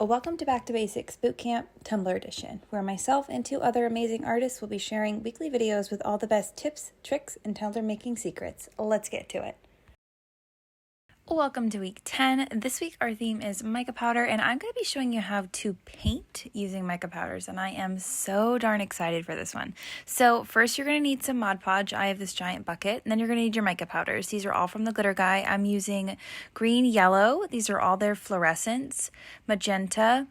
Welcome to Back to Basics Bootcamp Tumbler Edition, where myself and two other amazing artists will be sharing weekly videos with all the best tips, tricks, and tumbler making secrets. Let's get to it. Welcome to week 10. This week our theme is mica powder, and I'm going to be showing you how to paint using mica powders, and I am so darn excited for this one. So first you're going to need some Mod Podge. I have this giant bucket, and then you're going to need your mica powders. These are all from the Glitter Guy. I'm using green, yellow. These are all their fluorescents, magenta,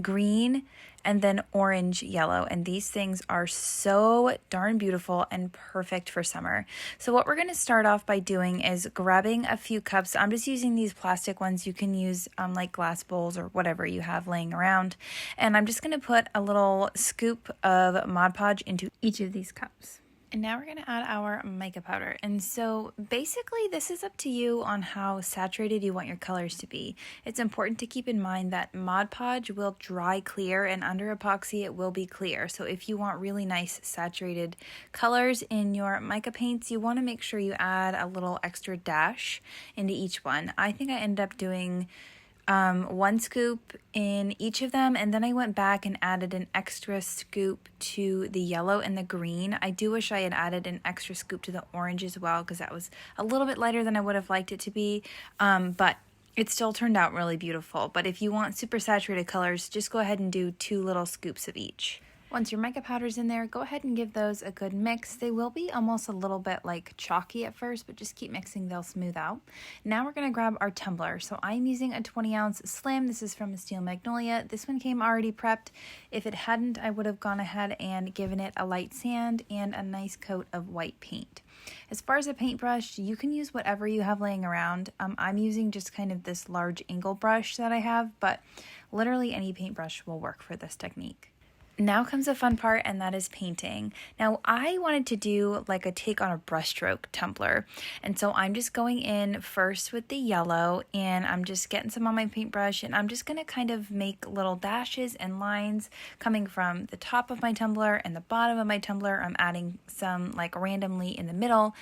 green, and then orange yellow, and these things are so darn beautiful and perfect for summer. So what we're going to start off by doing is grabbing a few cups. I'm just using these plastic ones. You can use like glass bowls or whatever you have laying around, and I'm just going to put a little scoop of Mod Podge into each of these cups. And now we're going to add our mica powder. And so basically this is up to you on how saturated you want your colors to be. It's important to keep in mind that Mod Podge will dry clear, and under epoxy it will be clear. So if you want really nice saturated colors in your mica paints, you want to make sure you add a little extra dash into each one. I think I ended up doing one scoop in each of them, and then I went back and added an extra scoop to the yellow and the green. I do wish I had added an extra scoop to the orange as well, because that was a little bit lighter than I would have liked it to be, but it still turned out really beautiful. But if you want super saturated colors, just go ahead and do 2 little scoops of each. Once your mica powder's in there, go ahead and give those a good mix. They will be almost a little bit like chalky at first, but just keep mixing, they'll smooth out. Now we're gonna grab our tumbler. So I'm using a 20-ounce slim. This is from a steel Magnolia. This one came already prepped. If it hadn't, I would have gone ahead and given it a light sand and a nice coat of white paint. As far as a paintbrush, you can use whatever you have laying around. I'm using just kind of this large angle brush that I have, but literally any paintbrush will work for this technique. Now comes the fun part, and that is painting. Now I wanted to do like a take on a brushstroke tumbler, and so I'm just going in first with the yellow, and I'm just getting some on my paintbrush, and I'm just going to kind of make little dashes and lines coming from the top of my tumbler and the bottom of my tumbler. I'm adding some like randomly in the middle.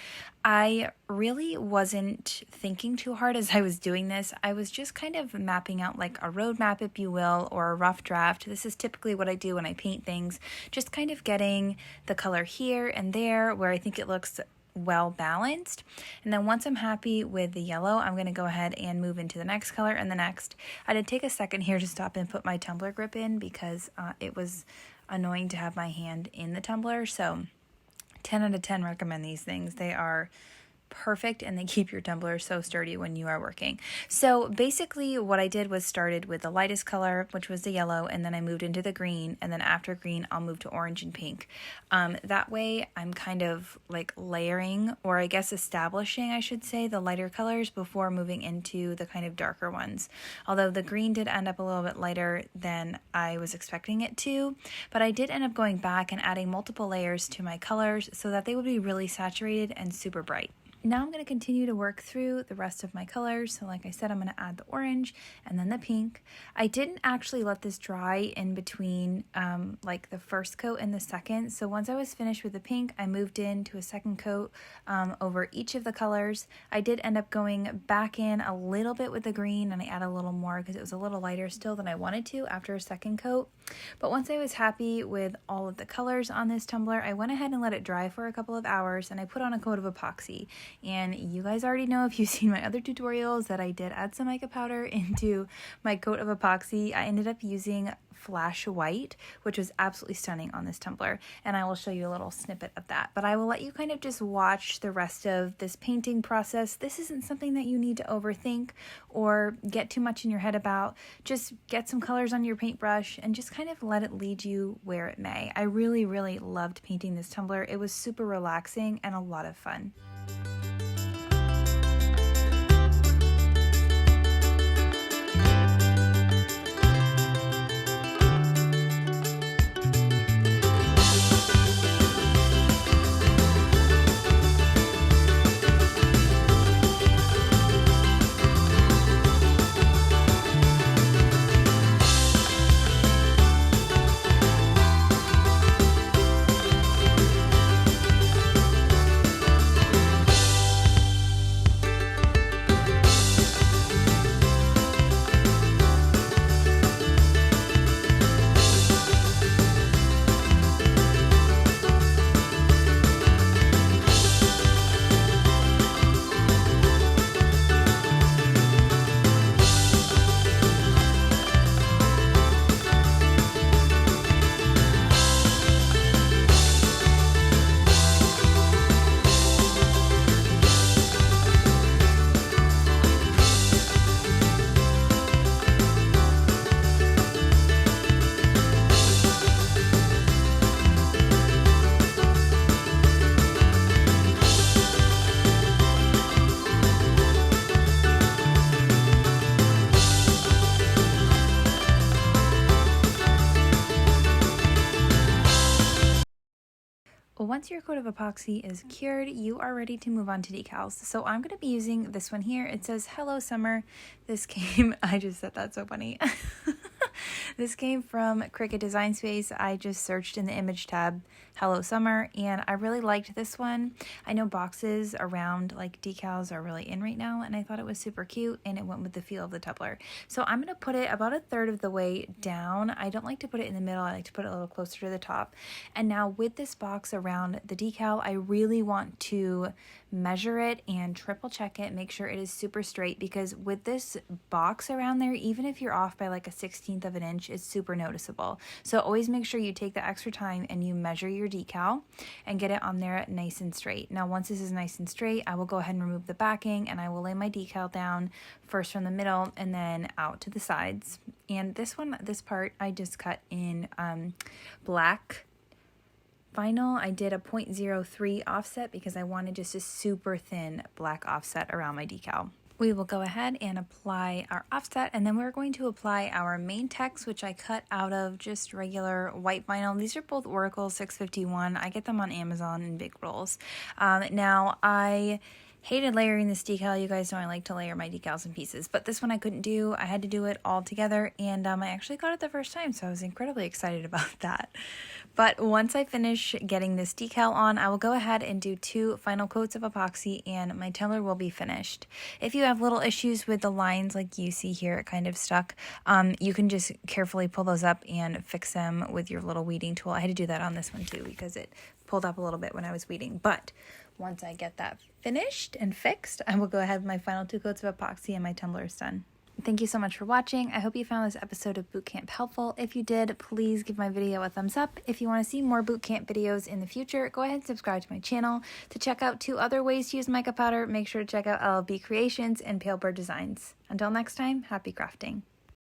I really wasn't thinking too hard as I was doing this. I was just kind of mapping out like a roadmap, if you will, or a rough draft. This is typically what I do when I paint things, just kind of getting the color here and there where I think it looks well balanced. And then once I'm happy with the yellow, I'm going to go ahead and move into the next color and the next. I did take a second here to stop and put my tumbler grip in, because it was annoying to have my hand in the tumbler. So 10 out of 10 recommend these things. They are perfect, and they keep your tumbler so sturdy when you are working. So basically what I did was started with the lightest color, which was the yellow, and then I moved into the green, and then after green I'll move to orange and pink. That way I'm kind of like layering, or I guess establishing, I should say, the lighter colors before moving into the kind of darker ones. Although the green did end up a little bit lighter than I was expecting it to, but I did end up going back and adding multiple layers to my colors so that they would be really saturated and super bright. Now I'm going to continue to work through the rest of my colors. So like I said, I'm going to add the orange and then the pink. I didn't actually let this dry in between like the first coat and the second. So once I was finished with the pink, I moved into a second coat over each of the colors. I did end up going back in a little bit with the green, and I added a little more because it was a little lighter still than I wanted to after a second coat. But once I was happy with all of the colors on this tumbler, I went ahead and let it dry for a couple of hours, and I put on a coat of epoxy. And you guys already know, if you've seen my other tutorials, that I did add some mica powder into my coat of epoxy. I ended up using Flash White, which was absolutely stunning on this tumbler, and I will show you a little snippet of that. But I will let you kind of just watch the rest of this painting process. This isn't something that you need to overthink or get too much in your head about. Just get some colors on your paintbrush and just kind of let it lead you where it may. I really, really loved painting this tumbler. It was super relaxing and a lot of fun. Once your coat of epoxy is cured, you are ready to move on to decals. So I'm going to be using this one here. It says, "Hello Summer." This came, I just said that so funny. This came from Cricut Design Space. I just searched in the image tab, "Hello Summer," and I really liked this one. I know boxes around like decals are really in right now, and I thought it was super cute, and it went with the feel of the tumbler. So I'm going to put it about a third of the way down. I don't like to put it in the middle. I like to put it a little closer to the top. And now with this box around the decal, I really want to measure it and triple check it, make sure it is super straight, because with this box around there, even if you're off by like a 1/16 of an inch, it's super noticeable. So always make sure you take the extra time and you measure your decal and get it on there nice and straight. Now once this is nice and straight, I will go ahead and remove the backing, and I will lay my decal down first from the middle and then out to the sides. And this part I just cut in black vinyl. I did a 0.03 offset because I wanted just a super thin black offset around my decal. We will go ahead and apply our offset, and then we're going to apply our main text, which I cut out of just regular white vinyl. These are both Oracle 651. I get them on Amazon in big rolls. Now I hated layering this decal. You guys know I like to layer my decals in pieces, but this one I couldn't do. I had to do it all together, and I actually got it the first time, so I was incredibly excited about that. But once I finish getting this decal on, I will go ahead and do 2 final coats of epoxy, and my tumbler will be finished. If you have little issues with the lines like you see here, it kind of stuck, you can just carefully pull those up and fix them with your little weeding tool. I had to do that on this one too because it pulled up a little bit when I was weeding. But once I get that finished and fixed, I will go ahead with my final 2 coats of epoxy and my tumbler is done. Thank you so much for watching. I hope you found this episode of Bootcamp helpful. If you did, please give my video a thumbs up. If you want to see more Bootcamp videos in the future, go ahead and subscribe to my channel. To check out 2 other ways to use mica powder, make sure to check out LLB Creations and Pale Bird Designs. Until next time, happy crafting.